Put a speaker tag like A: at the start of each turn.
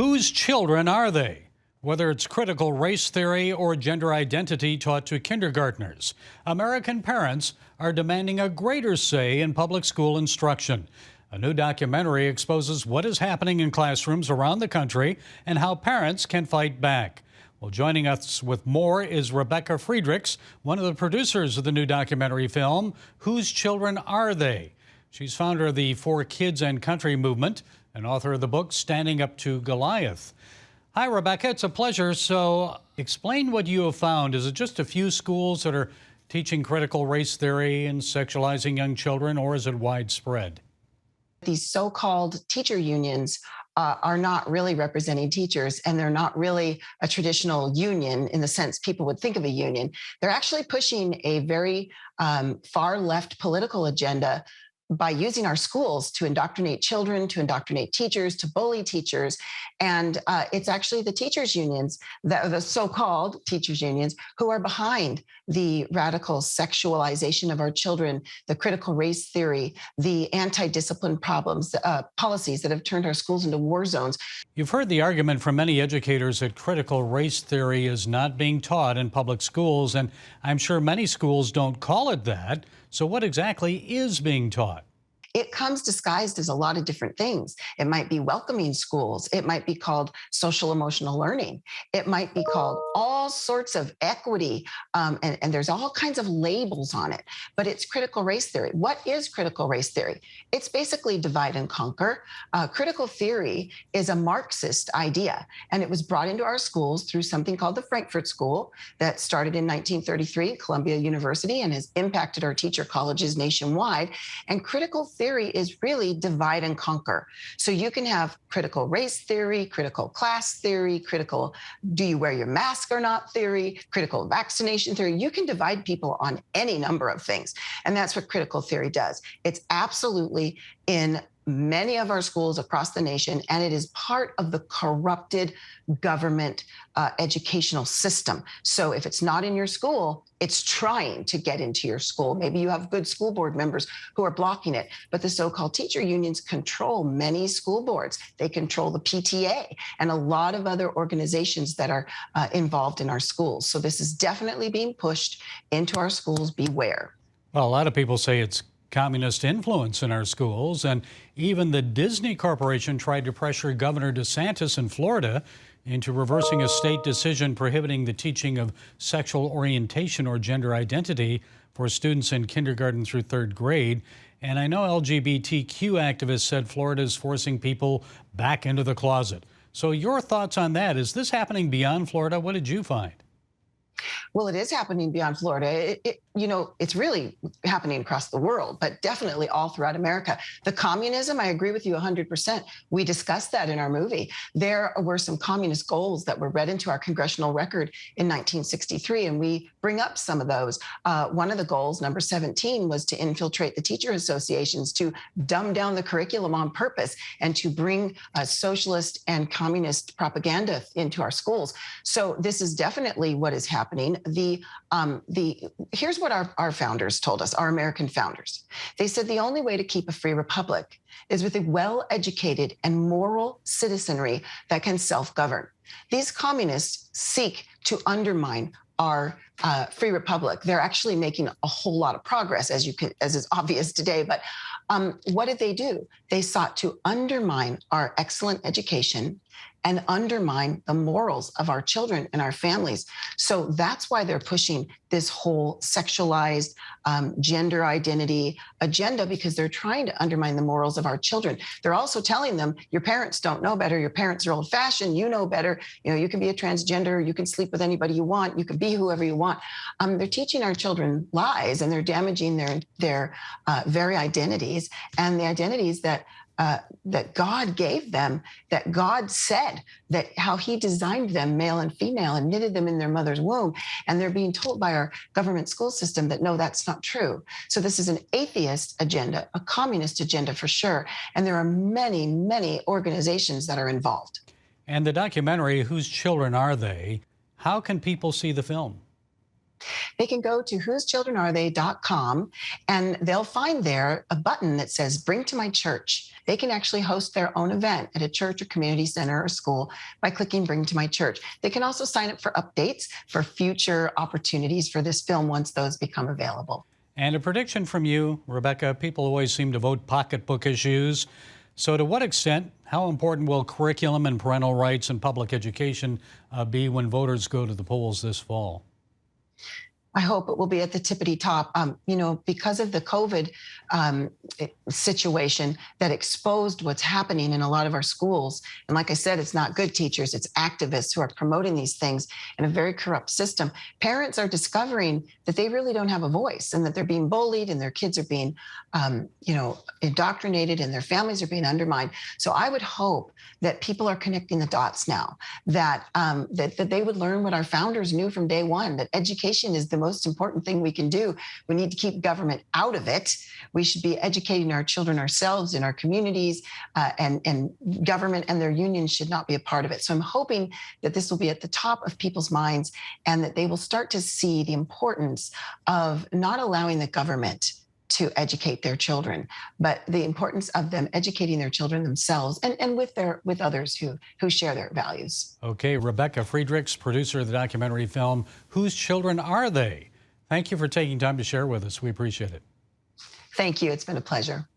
A: Whose children are they? Whether it's critical race theory or gender identity taught to kindergartners, American parents are demanding a greater say in public school instruction. A new documentary exposes what is happening in classrooms around the country and how parents can fight back. Well, joining us with more is Rebecca Friedrich, one of the producers of the new documentary film, Whose Children Are They? She's founder of the For Kids and Country movement and author of the book Standing Up to Goliath. Hi, Rebecca. It's a pleasure. So explain what you have found. Is it just a few schools that are teaching critical race theory and sexualizing young children, or is it widespread?
B: These so-called teacher unions are not really representing teachers, and they're not really a traditional union in the sense people would think of a union. They're actually pushing a very far left political agenda by using our schools to indoctrinate children, to indoctrinate teachers, to bully teachers. And it's actually the teachers unions, the so-called teachers unions, who are behind the radical sexualization of our children, the critical race theory, the anti-discipline problems, policies that have turned our schools into war zones.
A: You've heard the argument from many educators that critical race theory is not being taught in public schools, and I'm sure many schools don't call it that. So what exactly is being taught?
B: It comes disguised as a lot of different things. It might be welcoming schools. It might be called social emotional learning. It might be called all sorts of equity, and there's all kinds of labels on it. But it's critical race theory. What is critical race theory? It's basically divide and conquer. Critical theory is a Marxist idea, and it was brought into our schools through something called the Frankfurt School that started in 1933 at Columbia University and has impacted our teacher colleges nationwide. And critical theory is really divide and conquer. So you can have critical race theory, critical class theory, critical do you wear your mask or not theory, critical vaccination theory. You can divide people on any number of things. And that's what critical theory does. It's absolutely in many of our schools across the nation, and it is part of the corrupted government educational system. So if it's not in your school, it's trying to get into your school. Maybe you have good school board members who are blocking it, but the so-called teacher unions control many school boards. They control the PTA and a lot of other organizations that are involved in our schools. So this is definitely being pushed into our schools. Beware.
A: Well, a lot of people say it's communist influence in our schools, and even the Disney Corporation tried to pressure Governor DeSantis in Florida into reversing a state decision prohibiting the teaching of sexual orientation or gender identity for students in kindergarten through third grade. And I know LGBTQ activists said Florida is forcing people back into the closet. So your thoughts on that? Is this happening beyond Florida? What did you find?
B: Well, it is happening beyond Florida. It's really happening across the world, but definitely all throughout America. The communism, I agree with you 100%. We discussed that in our movie. There were some communist goals that were read into our congressional record in 1963, and we bring up some of those. One of the goals, number 17, was to infiltrate the teacher associations, to dumb down the curriculum on purpose, and to bring socialist and communist propaganda into our schools. So this is definitely what is happening. Here's what our founders told us, our American founders. They said the only way to keep a free republic is with a well-educated and moral citizenry that can self-govern. These communists seek to undermine our free republic. They're actually making a whole lot of progress, as is obvious today. But what did they do? They sought to undermine our excellent education and undermine the morals of our children and our families. So that's why they're pushing this whole sexualized gender identity agenda, because they're trying to undermine the morals of our children. They're also telling them, your parents don't know better. Your parents are old-fashioned. You know better. You can be a transgender. You can sleep with anybody you want. You can be whoever you want. They're teaching our children lies, and they're damaging their very identities, and the identities that God gave them, that God said that how he designed them, male and female, and knitted them in their mother's womb. And they're being told by our government school system that, no, that's not true. So this is an atheist agenda, a communist agenda for sure. And there are many, many organizations that are involved.
A: And the documentary, Whose Children Are They? How can people see the film?
B: They can go to whosechildrenarethe.com and they'll find there a button that says Bring to My Church. They can actually host their own event at a church or community center or school by clicking Bring to My Church. They can also sign up for updates for future opportunities for this film once those become available.
A: And a prediction from you, Rebecca, people always seem to vote pocketbook issues. So to what extent, how important will curriculum and parental rights and public education be when voters go to the polls this fall?
B: I hope it will be at the tippity top. Because of the COVID situation that exposed what's happening in a lot of our schools. And like I said, it's not good teachers, it's activists who are promoting these things in a very corrupt system. Parents are discovering that they really don't have a voice and that they're being bullied and their kids are being, indoctrinated and their families are being undermined. So I would hope that people are connecting the dots now, that they would learn what our founders knew from day one, that education is the most important thing we can do. We need to keep government out of it. We should be educating our children ourselves in our communities, and government and their unions should not be a part of it. So I'm hoping that this will be at the top of people's minds and that they will start to see the importance of not allowing the government to educate their children, but the importance of them educating their children themselves and with others who share their values.
A: Okay, Rebecca Friedrichs, producer of the documentary film, Whose Children Are They? Thank you for taking time to share with us. We appreciate it.
B: Thank you. It's been a pleasure.